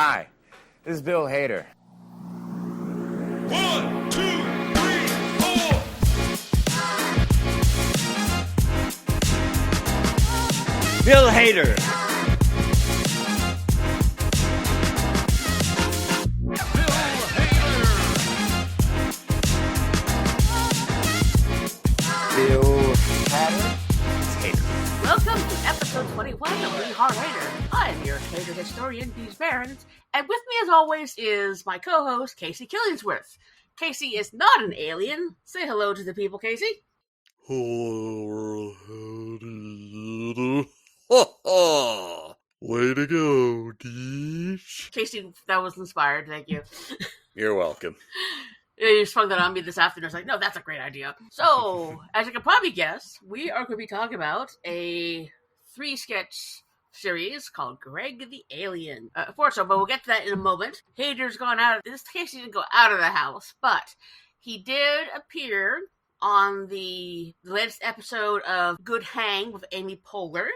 Hi, this is Bill Hader. 1, 2, 3, 4. Bill Hader. Bill Hader. Welcome to episode 21 of We Are Hater. I'm your Hater historian, Deej Barons, and with me as always is my co-host, Casey Killingsworth. Casey is not an alien. Say hello to the people, Casey. Hello, way to go, Deej. Casey, that was inspired, thank you. You're welcome. You sprung that on me this afternoon. I was like, no, that's a great idea. So, as you can probably guess, we are going to be talking about a 3-sketch series called Greg the Alien. But we'll get to that in a moment. Hader's gone out. In this case, he didn't go out of the house, but he did appear on the latest episode of Good Hang with Amy Poehler.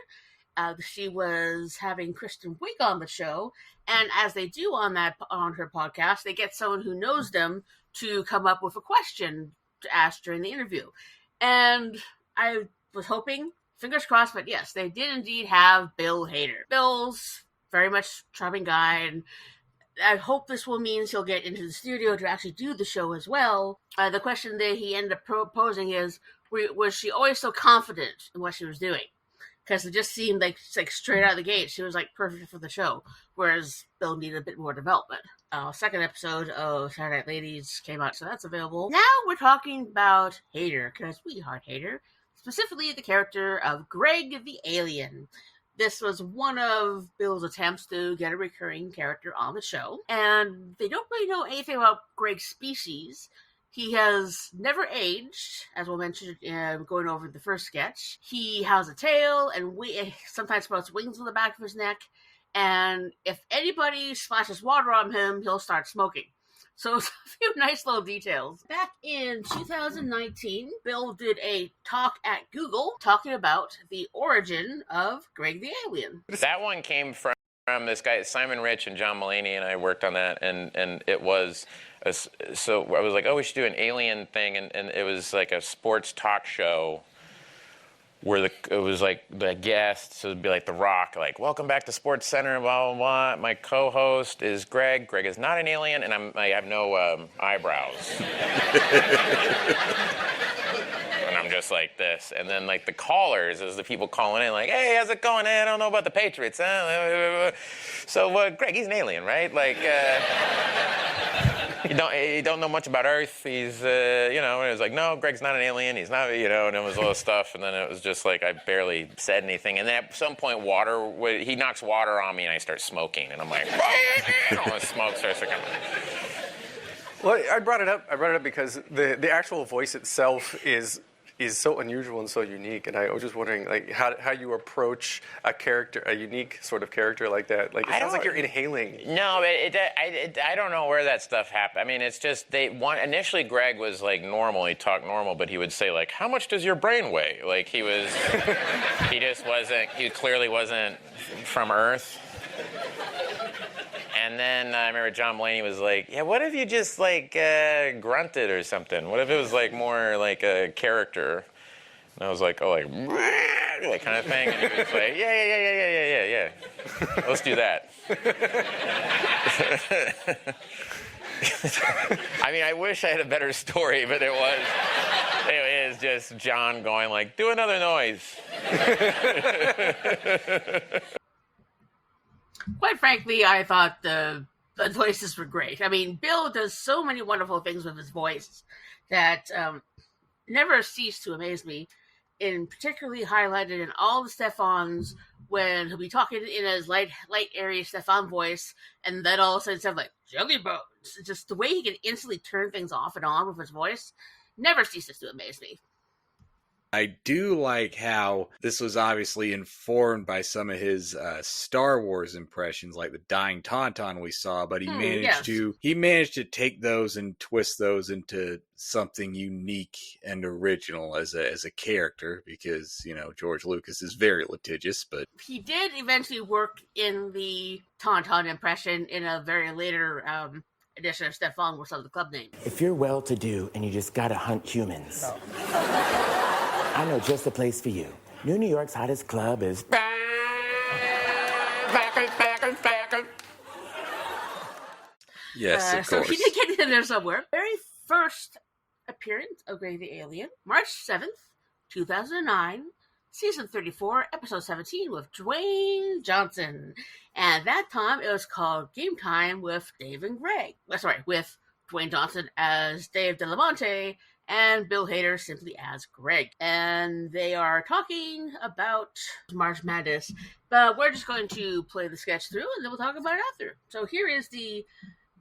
She was having Kristen Wiig on the show, and as they do on her podcast, they get someone who knows them to come up with a question to ask during the interview. And I was hoping, fingers crossed, but yes, they did indeed have Bill Hader. Bill's very much charming guy, and I hope this will mean he'll get into the studio to actually do the show as well. The question that he ended up proposing is, was she always so confident in what she was doing? Because it just seemed like straight out of the gate, she was perfect for the show, whereas Bill needed a bit more development. Second episode of Saturday Night Ladies came out, so that's available. Now we're talking about Hader, because we heart Hader, specifically the character of Greg the Alien. This was one of Bill's attempts to get a recurring character on the show, and they don't really know anything about Greg's species. He has never aged, as we'll mention going over the first sketch. He has a tail and sometimes sprouts wings on the back of his neck. And if anybody splashes water on him, he'll start smoking. So it's a few nice little details. Back in 2019, Bill did a talk at Google talking about the origin of Greg the Alien. That one came from this guy, Simon Rich and John Mulaney, and I worked on that, and it was... So I was like, oh, we should do an alien thing, and it was like a sports talk show where it was like the guest, so it'd be like The Rock, like, welcome back to Sports Center, blah, blah, blah. My co-host is Greg. Greg is not an alien, and I have no eyebrows. And I'm just like this. And then, like, the callers is the people calling in, like, hey, how's it going? Hey, I don't know about the Patriots. So, Greg, he's an alien, right? Like, you don't know much about Earth. He's, and it was like, no, Greg's not an alien. He's not, and it was all this stuff. And then it was just like, I barely said anything. And then at some point, he knocks water on me, and I start smoking. And I'm like, all the smoke starts to come out. Well, I brought it up because the actual voice itself is so unusual and so unique, and I was just wondering, like, how you approach a character, a unique sort of character like that. Like, it sounds like you're inhaling. No, I don't know where that stuff happened. I mean, it's just initially Greg was like normal. He talked normal, but he would say like, "How much does your brain weigh?" Like he just wasn't. He clearly wasn't from Earth. And then I remember John Mulaney was like, yeah, what if you just, like, grunted or something? What if it was, like, more like a character? And I was like, oh, like kind of thing. And he was like, yeah. Let's do that. I mean, I wish I had a better story, but it is just John going, like, do another noise. Quite frankly, I thought the voices were great. I mean, Bill does so many wonderful things with his voice that never cease to amaze me. And particularly highlighted in all the Stefans when he'll be talking in his light, airy Stefan voice, and then all of a sudden stuff like jelly bones. Just the way he can instantly turn things off and on with his voice never ceases to amaze me. I do like how this was obviously informed by some of his Star Wars impressions, like the dying Tauntaun we saw, but he managed to take those and twist those into something unique and original as a character, because, you know, George Lucas is very litigious, but he did eventually work in the Tauntaun impression in a very later edition of Stefan with some of the club names. If you're well-to-do and you just gotta hunt humans, I know just the place for you. New York's hottest club is... yes, of so course. he did get in there somewhere. Very first appearance of Greg the Alien, March 7th, 2009, Season 34, Episode 17 with Dwayne Johnson. And that time it was called Game Time with Dave and Greg. With Dwayne Johnson as Dave DeLamonte and Bill Hader simply as Greg. And they are talking about March Madness, but we're just going to play the sketch through and then we'll talk about it after. So here is the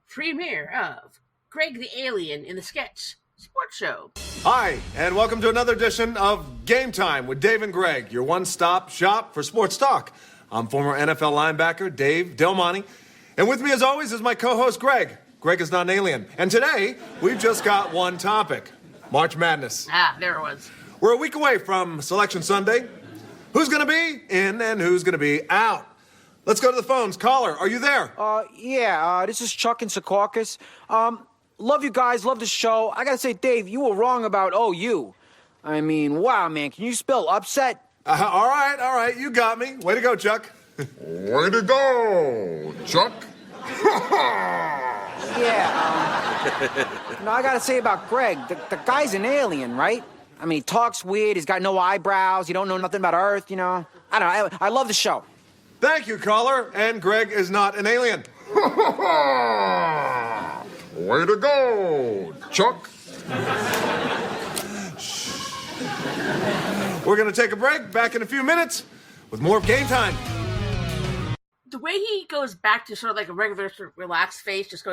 premiere of Greg the Alien in the Sketch Sports Show. Hi, and welcome to another edition of Game Time with Dave and Greg, your one-stop shop for sports talk. I'm former NFL linebacker Dave Del Monte, and with me as always is my co-host Greg. Greg is not an alien. And today, we've just got one topic, March Madness. There it was. We're a week away from Selection Sunday. Who's going to be in and who's going to be out? Let's go to the phones. Caller, are you there? This is Chuck in Secaucus. Love you guys, love the show. I gotta say, Dave, you were wrong about OU. I mean, wow, man, can you spell upset? All right, you got me. Way to go, Chuck. Way to go, Chuck. I gotta say about Greg, the guy's an alien, right? I mean, he talks weird, he's got no eyebrows, you don't know nothing about Earth, you know? I don't know, I love the show. Thank you, caller. And Greg is not an alien. Way to go, Chuck. We're going to take a break. Back in a few minutes with more of Game Time. The way he goes back to sort of like a regular sort of relaxed face, just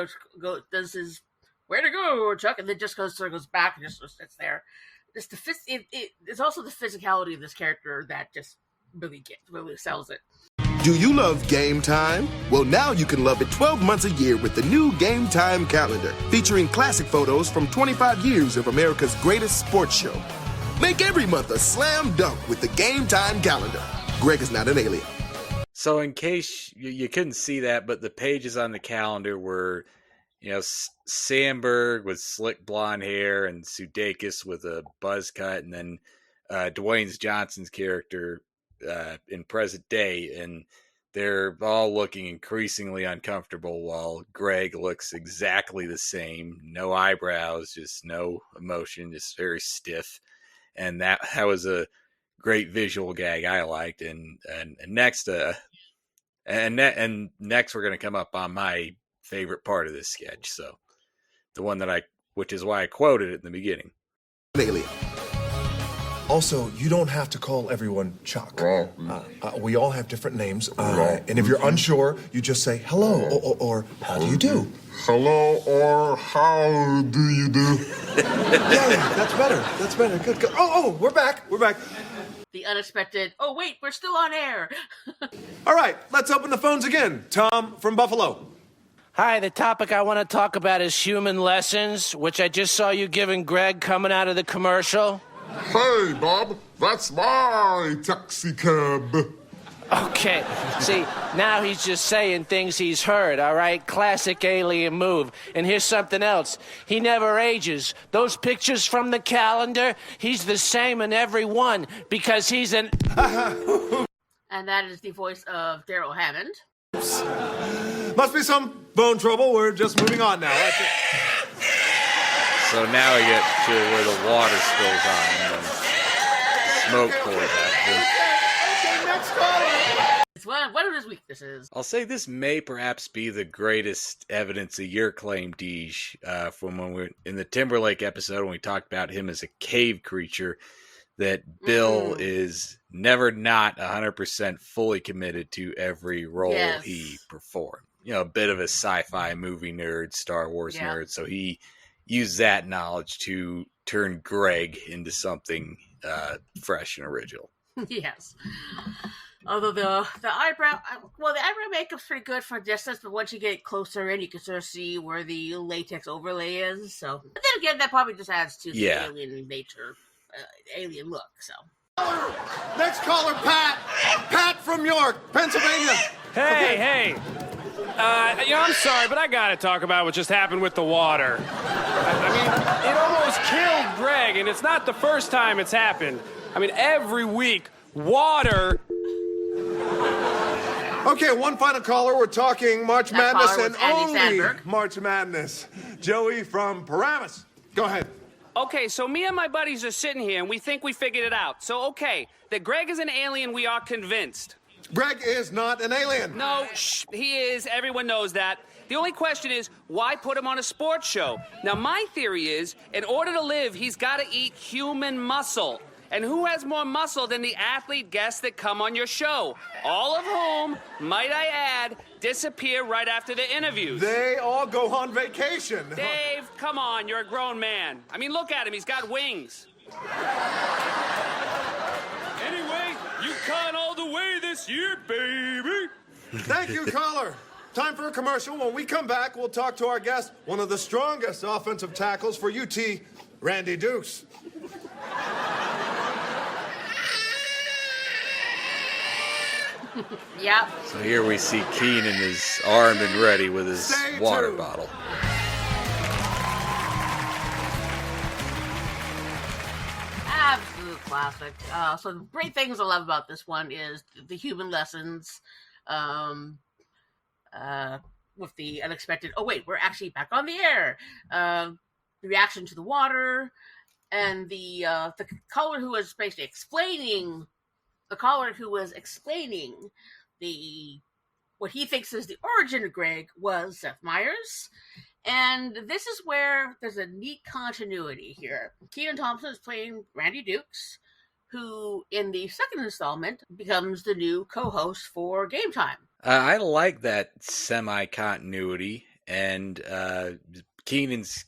does his "way to go, Chuck," and then just goes back and just sits there. Just it's also the physicality of this character that just really sells it. Do you love Game Time? Well, now you can love it 12 months a year with the new Game Time calendar, featuring classic photos from 25 years of America's greatest sports show. Make every month a slam dunk with the Game Time calendar. Greg is not an alien. So in case you couldn't see that, but the pages on the calendar were, you know, Sandberg with slick blonde hair and Sudeikis with a buzz cut, and then Dwayne Johnson's character in present day, and they're all looking increasingly uncomfortable while Greg looks exactly the same. No eyebrows, just no emotion, just very stiff. And that was a great visual gag I liked. And next we're going to come up on my favorite part of this sketch. So the one which is why I quoted it in the beginning. Alien. Also, you don't have to call everyone Chuck. We all have different names. And if you're unsure, you just say hello or how do you do? Hello or how do you do? Yeah, that's better. That's better. Good. Oh, we're back. The unexpected, oh, wait, we're still on air. All right, let's open the phones again. Tom from Buffalo. Hi, the topic I want to talk about is human lessons, which I just saw you giving Greg coming out of the commercial. Hey, Bob, that's my taxi cab. Okay, see, now he's just saying things he's heard, all right? Classic alien move. And here's something else. He never ages. Those pictures from the calendar, he's the same in every one because he's an... And that is the voice of Daryl Hammond. Must be some bone trouble. We're just moving on now. That's it. So now we get to where the water spills on and smoke pours out. Okay, next caller. It's one of his weaknesses. I'll say this may perhaps be the greatest evidence of your claim, Deej, from when we're in the Timberlake episode when we talked about him as a cave creature, that Bill is never not 100% fully committed to every role he performed. You know, a bit of a sci-fi movie nerd, Star Wars nerd, so he used that knowledge to turn Greg into something fresh and original. Yes. Although the eyebrow makeup's pretty good for distance, but once you get closer in, you can sort of see where the latex overlay is. So, but then again, that probably just adds to the alien nature, alien look. So. Next caller, Pat. Pat from York, Pennsylvania. Hey. I'm sorry, but I gotta talk about what just happened with the water. I mean, it almost killed Greg, and it's not the first time it's happened. I mean, every week, water. Okay, one final caller. We're talking March Madness and only Sandberg. March Madness. Joey from Paramus. Go ahead. Okay, so me and my buddies are sitting here, and we think we figured it out. So, okay, that Greg is an alien, we are convinced. Greg is not an alien. No, he is. Everyone knows that. The only question is, why put him on a sports show? Now, my theory is, in order to live, he's got to eat human muscle. And who has more muscle than the athlete guests that come on your show? All of whom, might I add, disappear right after the interviews. They all go on vacation. Dave, come on, you're a grown man. I mean, look at him, he's got wings. Anyway, you caught all the way this year, baby. Thank you, caller. Time for a commercial. When we come back, we'll talk to our guest, one of the strongest offensive tackles for UT, Randy Dukes. Yep. So here we see Keenan is armed and ready with his water bottle. Absolute classic. So the great things I love about this one is the human lessons, with the unexpected. Oh wait, we're actually back on the air. The reaction to the water, and the caller who was basically explaining. The caller who was explaining what he thinks is the origin of Greg was Seth Meyers. And this is where there's a neat continuity here. Kenan Thompson is playing Randy Dukes, who in the second installment becomes the new co-host for Game Time. I like that semi-continuity, and Keenan's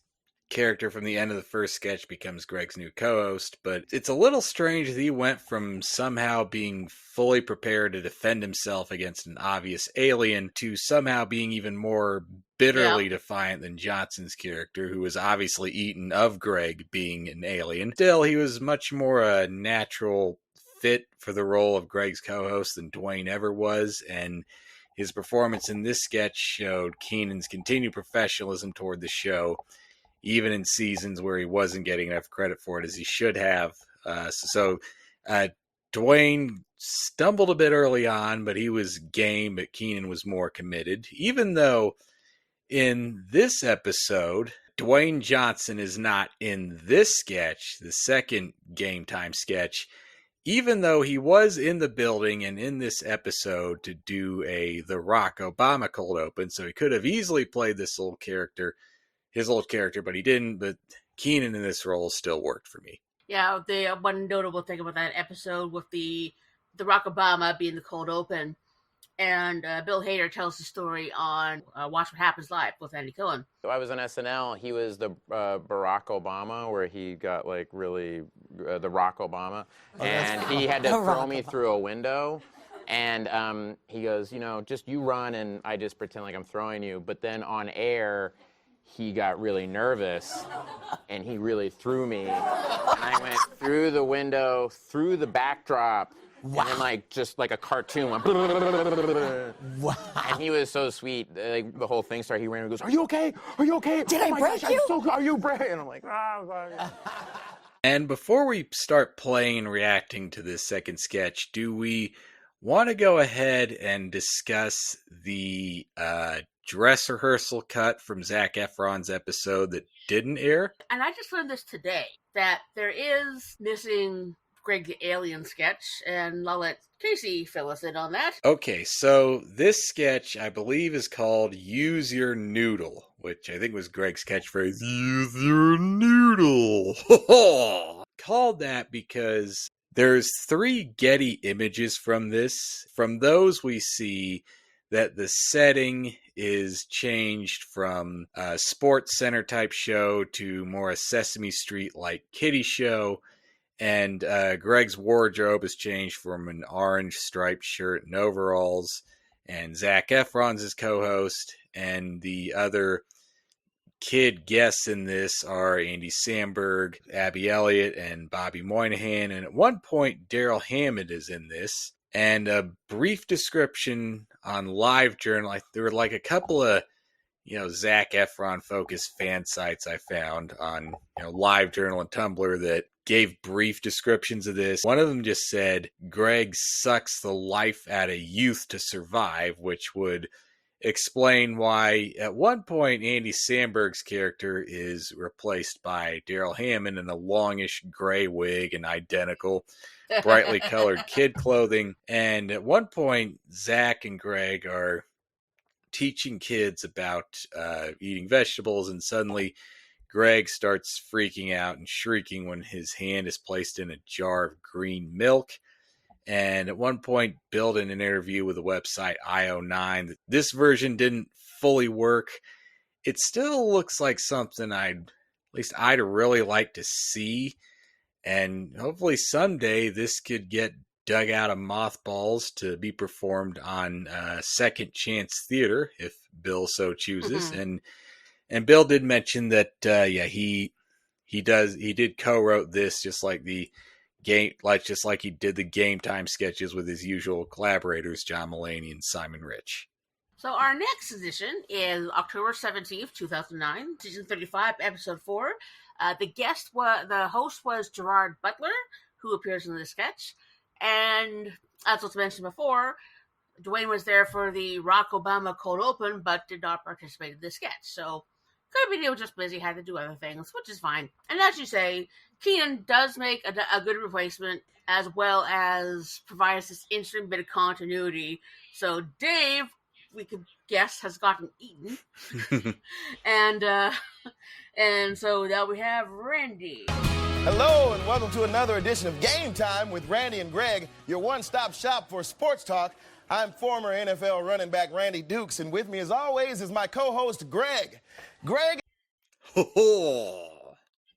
character from the end of the first sketch becomes Greg's new co-host, but it's a little strange that he went from somehow being fully prepared to defend himself against an obvious alien to somehow being even more bitterly defiant than Johnson's character, who was obviously eaten of Greg being an alien. Still, he was much more a natural fit for the role of Greg's co-host than Dwayne ever was, and his performance in this sketch showed Keenan's continued professionalism toward the show, even in seasons where he wasn't getting enough credit for it as he should have. Dwayne stumbled a bit early on, but he was game, but Keenan was more committed. Even though in this episode, Dwayne Johnson is not in this sketch, the second Game Time sketch, even though he was in the building and in this episode to do the Rock Obama cold open, so he could have easily played his old character, but he didn't. But Keenan in this role still worked for me. Yeah, the one notable thing about that episode with the Rock Obama being the cold open, and Bill Hader tells the story on Watch What Happens Live with Andy Cohen. So I was on SNL. He was the Barack Obama, where he got like really the Rock Obama, and he had to throw me through a window. And he goes, just you run, and I just pretend like I'm throwing you. But then on air, he got really nervous, and he really threw me. And I went through the window, through the backdrop, and then just like a cartoon went. Wow. And he was so sweet. Like the whole thing started. He ran and goes, "Are you okay? Are you okay? Did I break you? Are you brave?" And I'm like, "Ah." And before we start playing and reacting to this second sketch, do we want to go ahead and discuss the dress rehearsal cut from Zac Efron's episode that didn't air? And I just learned this today, that there is missing Greg the Alien sketch, and I'll let Casey fill us in on that. Okay, so this sketch, I believe, is called Use Your Noodle, which I think was Greg's catchphrase, Use Your Noodle. Called that because there's 3 Getty images from this. From those we see that the setting is changed from a Sports Center type show to more a Sesame Street like kiddie show. And Greg's wardrobe has changed from an orange striped shirt and overalls. And Zac Efron's his co-host. And the other kid guests in this are Andy Samberg, Abby Elliott, and Bobby Moynihan. And at one point, Daryl Hammond is in this. And a brief description on LiveJournal. There were like a couple of, Zac Efron focused fan sites I found on, LiveJournal and Tumblr that gave brief descriptions of this. One of them just said, Greg sucks the life out of youth to survive, which would explain why at one point Andy Samberg's character is replaced by Daryl Hammond in a longish gray wig and identical brightly colored kid clothing. And at one point, Zach and Greg are teaching kids about eating vegetables, and suddenly Greg starts freaking out and shrieking when his hand is placed in a jar of green milk. And at one point, Bill did an interview with the website IO9 that this version didn't fully work. It still looks like something I'd really like to see. And hopefully someday this could get dug out of mothballs to be performed on Second Chance Theater, if Bill so chooses. Mm-hmm. And Bill did mention that, he did co-wrote this just like the game, just like he did the Game Time sketches with his usual collaborators, John Mulaney and Simon Rich. So our next edition is October 17th, 2009, season 35, episode 4. The host was Gerard Butler, who appears in the sketch. And as was mentioned before, Dwayne was there for the Rock Obama cold open, but did not participate in the sketch. So could be he was just busy, had to do other things, which is fine. And as you say, Keenan does make a good replacement, as well as provides this interesting bit of continuity. So Dave, we could guess, has gotten eaten. And so now we have Randy. Hello, and welcome to another edition of Game Time with Randy and Greg, your one-stop shop for sports talk. I'm former NFL running back Randy Dukes, and with me, as always, is my co-host, Greg. Greg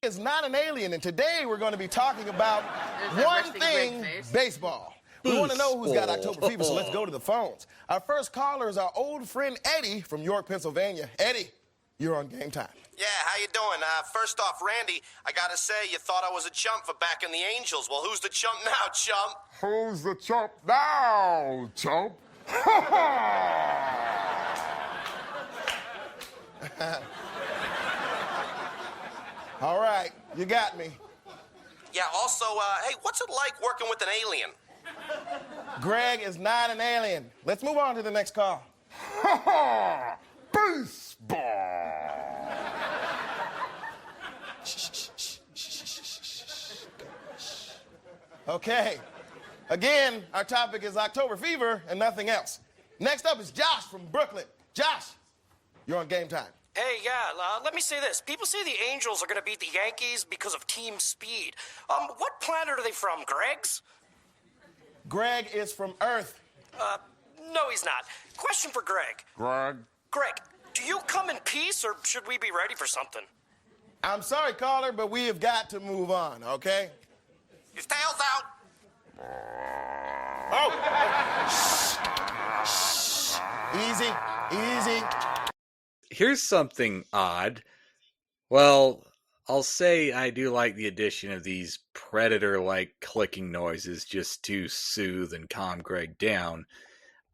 is not an alien, and today we're going to be talking about one thing, baseball. We want to know who's got October fever, so let's go to the phones. Our first caller is our old friend Eddie from York, Pennsylvania. Eddie, you're on Game Time. Yeah, how you doing? First off, Randy, I gotta say, you thought I was a chump for backing the Angels. Well, who's the chump now, chump? Who's the chump now, chump? All right, you got me. Yeah, also, hey, what's it like working with an alien? Greg is not an alien. Let's move on to the next call. Baseball. Okay. Again, our topic is October fever and nothing else. Next up is Josh from Brooklyn. Josh, you're on Game Time. Hey, yeah, let me say this. People say the Angels are going to beat the Yankees because of team speed. What planet are they from, Greg's? Greg is from Earth. No, he's not. Question for Greg. Greg, do you come in peace, or should we be ready for something? I'm sorry, caller, but we have got to move on, okay? His tail's out. Easy. Here's something odd. Well, I'll say I do like the addition of these predator-like clicking noises just to soothe and calm Greg down.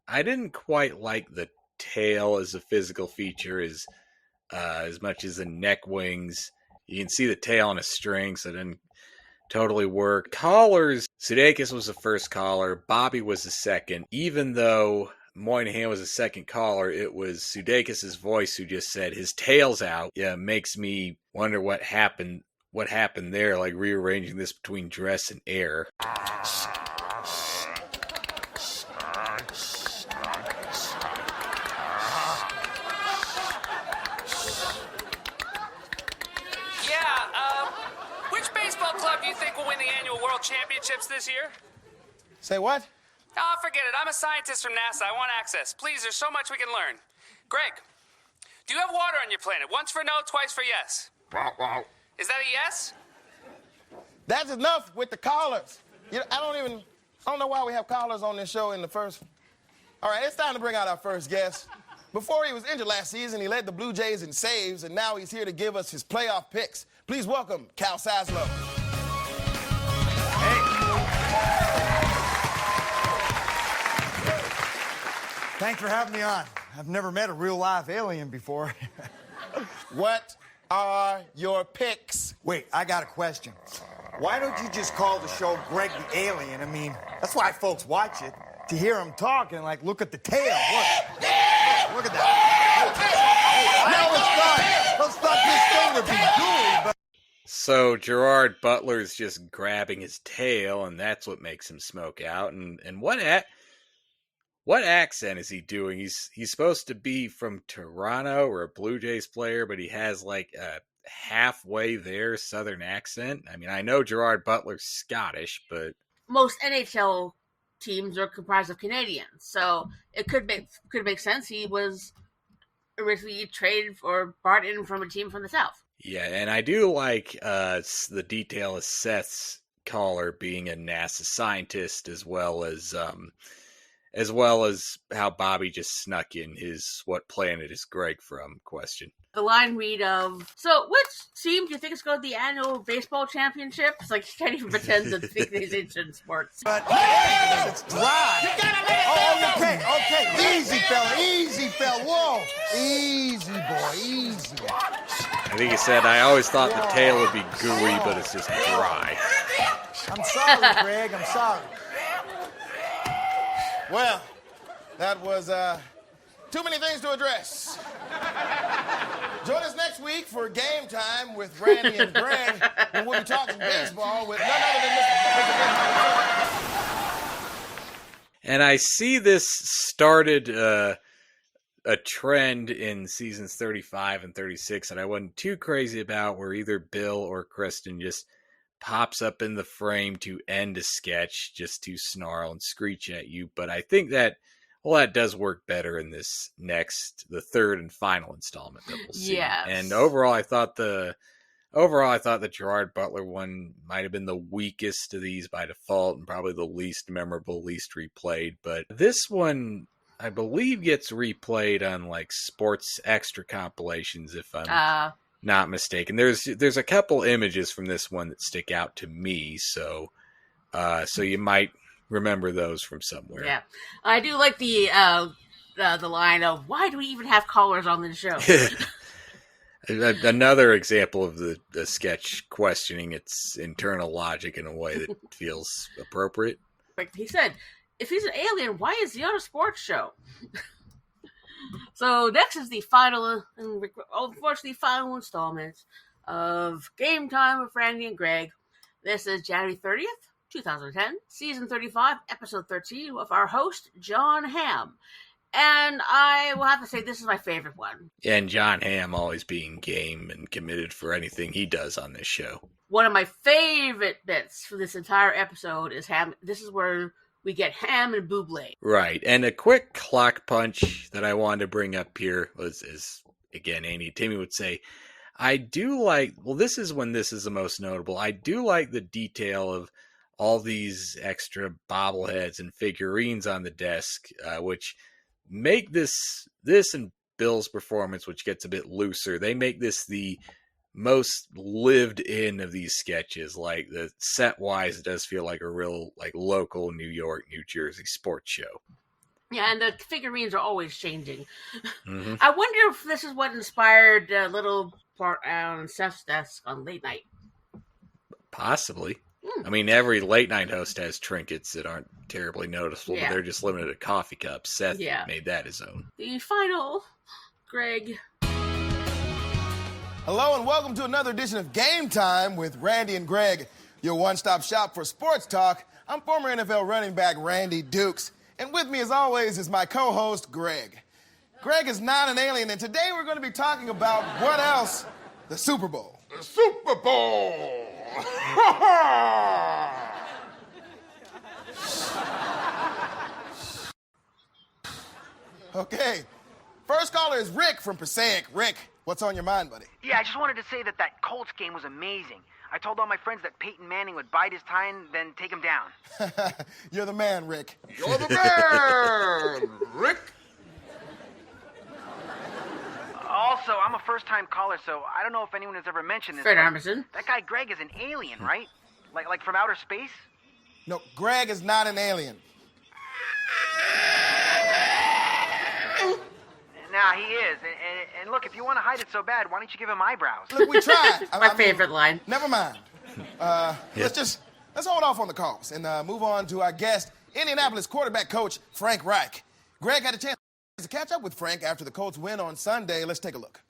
I didn't quite like the tail as a physical feature as much as the neck wings. You can see the tail on a string, so it didn't totally work. Callers, Sudeikis was the first caller, Bobby was the second. Even though Moynihan was the second caller, it was Sudeikis' voice who just said his tail's out. Yeah, it makes me wonder what happened there, like rearranging this between dress and air. Which baseball club do you think will win the annual World Championships this year? Say what? Oh, forget it. I'm a scientist from NASA. I want access. Please, there's so much we can learn. Greg, do you have water on your planet? Once for no, twice for yes. Wow. Is that a yes? That's enough with the callers. I don't know why we have callers on this show in the first. All right, it's time to bring out our first guest. Before he was injured last season, he led the Blue Jays in saves, and now he's here to give us his playoff picks. Please welcome Cal Saslow. Thanks for having me on. I've never met a real live alien before. What are your picks? Wait, I got a question. Why don't you just call the show Greg the Alien? I mean, that's why folks watch it. To hear him talk and, like, look at the tail. Look at that. Now let's start this thing with being gooey, but... So Gerard Butler's just grabbing his tail, and that's what makes him smoke out. And what accent is he doing? He's supposed to be from Toronto or a Blue Jays player, but he has like a halfway there Southern accent. I mean, I know Gerard Butler's Scottish, but most NHL teams are comprised of Canadians, so it could make sense. He was originally traded or brought in from a team from the South. Yeah, and I do like the detail of Seth's caller being a NASA scientist, as well as how Bobby just snuck in his "What planet is Greg from?" question. The line read of, so which team do you think is going to the annual baseball championships? Like, he can't even pretend to think he's interested in sports. But it's dry. Oh, okay. Easy, fella. Whoa. Easy, boy, easy. I think he said, I always thought the tail would be gooey, but it's just dry. I'm sorry, Greg, I'm sorry. Well, that was too many things to address. Join us next week for Game Time with Randy and Greg, and we'll be talking baseball with none other than Mr. And I see this started a trend in seasons 35 and 36 that I wasn't too crazy about, where either Bill or Kristen just pops up in the frame to end a sketch just to snarl and screech at you. But I think that does work better in this the third and final installment that we'll see. Yes. And overall, I thought the Gerard Butler one might have been the weakest of these by default, and probably the least memorable, least replayed. But this one, I believe, gets replayed on like Sports Extra compilations, if I'm not mistaken. There's a couple images from this one that stick out to me, so you might remember those from somewhere. Yeah, I do like the line of, why do we even have callers on this show? Another example of the sketch questioning its internal logic in a way that feels appropriate. Like he said, if he's an alien, why is he on a sports show? So next is the final, unfortunately, final installment of Game Time with Randy and Greg. This is January 30th, 2010, season 35, episode 13, with our host, John Hamm. And I will have to say, this is my favorite one. And John Hamm always being game and committed for anything he does on this show. One of my favorite bits for this entire episode is Hamm. This is where we get Hamm and Bublé. Right. And a quick clock punch that I wanted to bring up here is again, Andy Timmy would say, I do like, this is when this is the most notable. I do like the detail of all these extra bobbleheads and figurines on the desk, which make this and Bill's performance, which gets a bit looser, they make this the most lived in of these sketches. Like, the set wise, it does feel like a real like local New York, New Jersey sports show. Yeah, and the figurines are always changing. Mm-hmm. I wonder if this is what inspired little part on Seth's desk on late night. Possibly. I mean, every late night host has trinkets that aren't terribly noticeable, but they're just limited to coffee cups. Seth made that his own. The final, Greg. Hello and welcome to another edition of Game Time with Randy and Greg, your one-stop shop for sports talk. I'm former NFL running back Randy Dukes, and with me as always is my co-host Greg. Greg is not an alien, and today we're going to be talking about what else? The Super Bowl. The Super Bowl! Okay, first caller is Rick from Passaic. Rick, what's on your mind, buddy? Yeah, I just wanted to say that Colts game was amazing. I told all my friends that Peyton Manning would bite his tie and then take him down. You're the man, Rick. You're the man, Rick. Also, I'm a first-time caller, so I don't know if anyone has ever mentioned this. Fred but Armisen. That guy Greg is an alien, right? Like from outer space? No, Greg is not an alien. Nah, he is. And look, if you want to hide it so bad, why don't you give him eyebrows? Look, we tried. My favorite line. Never mind. Let's hold off on the calls and move on to our guest, Indianapolis quarterback coach Frank Reich. Greg had a chance to catch up with Frank after the Colts win on Sunday. Let's take a look.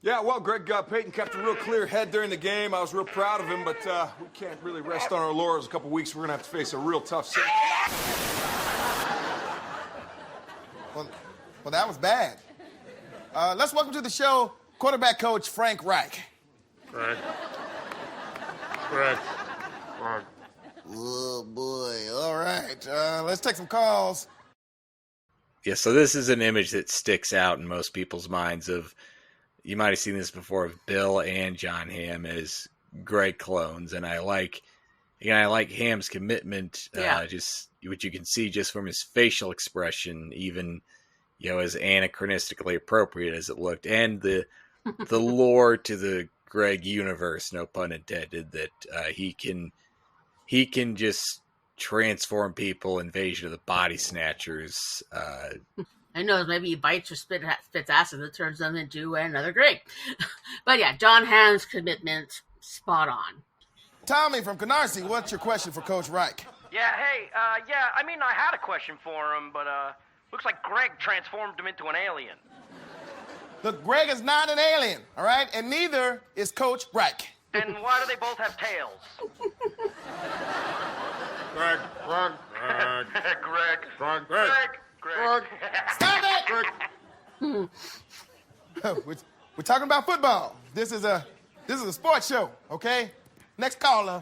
Yeah, well, Greg Peyton kept a real clear head during the game. I was real proud of him, but we can't really rest on our laurels. A couple weeks, we're going to have to face a real tough season. Well, that was bad. Let's welcome to the show quarterback coach Frank Reich. Greg. Oh, boy. All right. Let's take some calls. Yeah, so this is an image that sticks out in most people's minds of, you might have seen this before, of Bill and John Hamm as Greg clones, and I like Hamm's commitment, just what you can see just from his facial expression, even, as anachronistically appropriate as it looked, and the lore to the Greg universe, no pun intended, that he can just transform people. Invasion of the Body Snatchers. I know, maybe he bites or spits acid that turns them into another Greg. But yeah, John Hamm's commitment, spot on. Tommy from Canarsie, what's your question for Coach Reich? Yeah, hey, I had a question for him, but looks like Greg transformed him into an alien. Look, Greg is not an alien, all right? And neither is Coach Reich. And why do they both have tails? Greg. Stop it! We're talking about football. This is a sports show, okay? Next caller,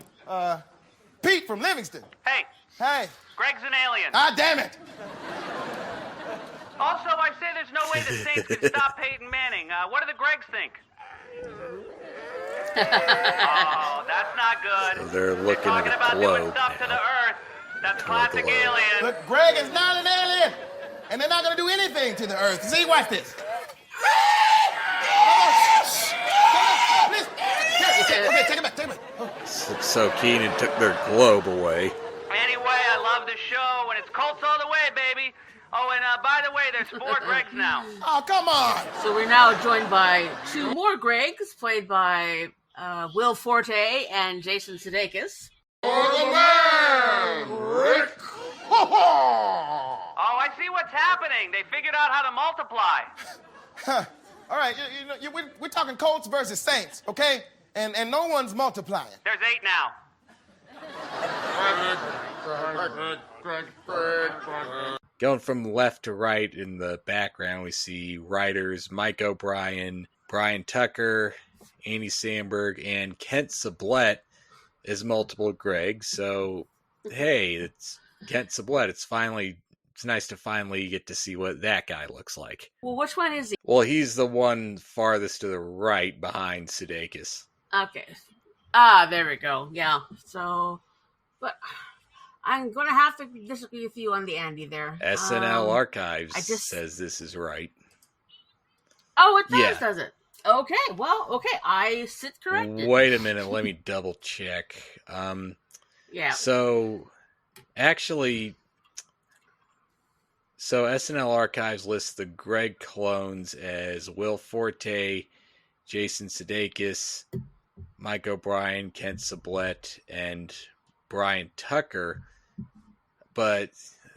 Pete from Livingston. Hey, Greg's an alien. Ah, damn it! Also, I say there's no way the Saints can stop Peyton Manning. What do the Gregs think? Oh, that's not good. So they're looking at talking a about globe. doing stuff to the Earth. That's classic alien. Look, Greg is not an alien, and they're not going to do anything to the Earth. See, watch this. Okay, take it back. So Keenan took their globe away. Anyway, I love the show, and it's Colts all the way, baby. Oh, and by the way, there's 4 Gregs now. Oh, come on. So we're now joined by 2 more Gregs, played by Will Forte and Jason Sudeikis. Oh, the man, Rick. Oh, I see what's happening. They figured out how to multiply. All right, we're talking Colts versus Saints, okay? And no one's multiplying. There's 8 now. Going from left to right in the background, we see writers Mike O'Brien, Brian Tucker, Andy Samberg, and Kent Sublette as multiple Gregs. So, hey, it's Kent Sublette. It's nice to finally get to see what that guy looks like. Well, which one is he? Well, he's the one farthest to the right behind Sudeikis. Okay. There we go. Yeah. So, but I'm going to have to disagree with you on the Andy there. SNL Archives says this is right. Oh, it does, does it? Okay, well, I sit corrected. Wait a minute, let me double check. Yeah. So, actually, SNL Archives lists the Greg clones as Will Forte, Jason Sudeikis, Mike O'Brien, Kent Sublette, and Brian Tucker. But,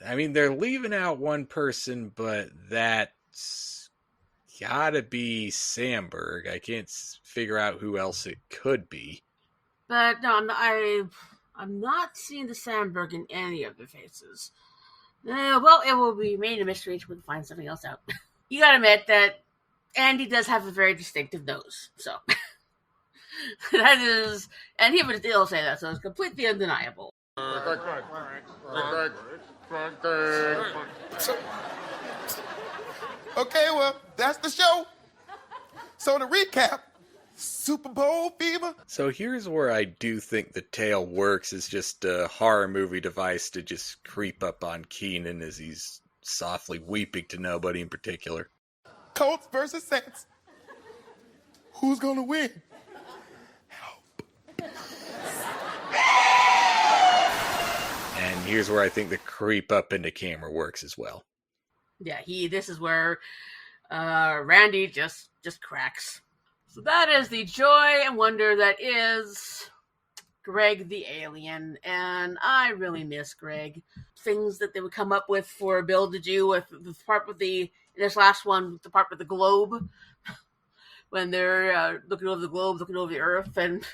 I mean, they're leaving out one person, but that's gotta be Samberg. I can't figure out who else it could be. But no, I'm not seeing the Samberg in any of the faces. Well, it will remain a mystery until we find something else out. You gotta admit that Andy does have a very distinctive nose, so that is, and he would still say that, so it's completely undeniable. Okay, well, that's the show. So to recap, Super Bowl fever. So here's where I do think the tail works as just a horror movie device to just creep up on Keenan as he's softly weeping to nobody in particular. Colts versus Saints. Who's gonna win? And here's where I think the creep up into camera works as well. Yeah, this is where Randy just cracks. So that is the joy and wonder that is Greg the Alien, and I really miss Greg. Things that they would come up with for Bill to do with the part with this last one, the part with the globe, when they're looking over the globe, looking over the earth, and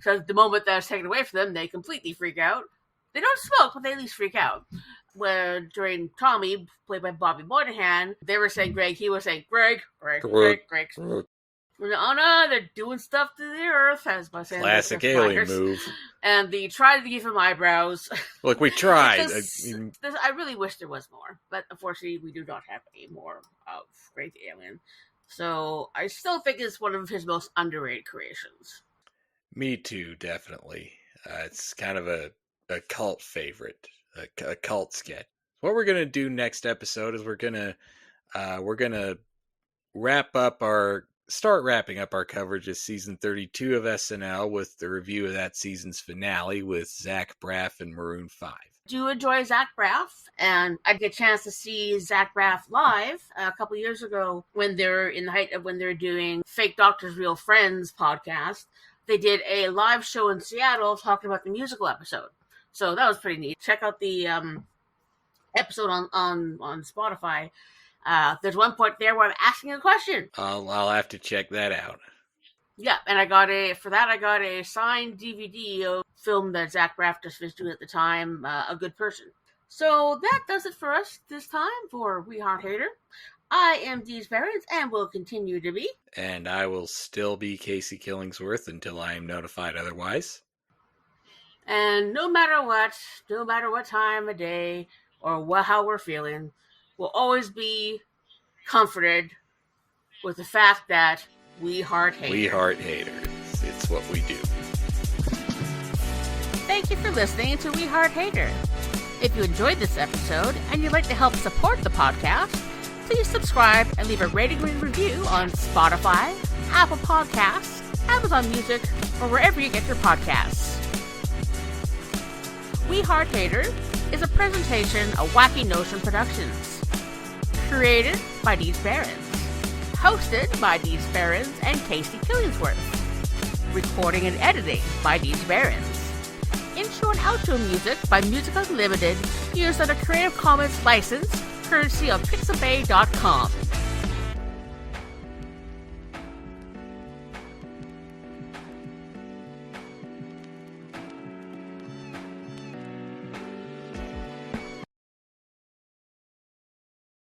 so the moment that's taken away from them, they completely freak out. They don't smoke, but they at least freak out. Where during Tommy, played by Bobby Moynihan, they were saying Greg, he was saying Greg. Oh no, they're doing stuff to the earth, as by saying classic alien move. And they tried to give him eyebrows. Look, we tried. I really wish there was more, but unfortunately, we do not have any more of Greg the Alien. So I still think it's one of his most underrated creations. Me too, definitely. It's kind of a cult favorite, a cult sketch. What we're gonna do next episode is we're gonna start wrapping up our coverage of season 32 of SNL with the review of that season's finale with Zach Braff and Maroon 5. Do enjoy Zach Braff, and I get a chance to see Zach Braff live a couple years ago when they're in the height of when they're doing Fake Doctors, Real Friends podcast. They did a live show in Seattle talking about the musical episode. So that was pretty neat. Check out the episode on Spotify. There's one point there where I'm asking a question. I'll have to check that out. Yeah, and I got a signed DVD of film that Zach Braff just finished doing at the time, A Good Person. So that does it for us this time for We Heart Hater. I am Deej Barons and will continue to be. And I will still be Casey Killingsworth until I am notified otherwise. And no matter what time of day or how we're feeling, we'll always be comforted with the fact that we heart haters. We heart haters. It's what we do. Thank you for listening to We Heart Hater. If you enjoyed this episode and you'd like to help support the podcast, please subscribe and leave a rating and review on Spotify, Apple Podcasts, Amazon Music, or wherever you get your podcasts. We Heart Hater is a presentation of Wacky Notion Productions. Created by Deej Barons. Hosted by Deej Barons and Casey Killingsworth. Recording and editing by Deej Barons. Intro and outro music by Music Unlimited, used under Creative Commons license, courtesy of Pixabay.com.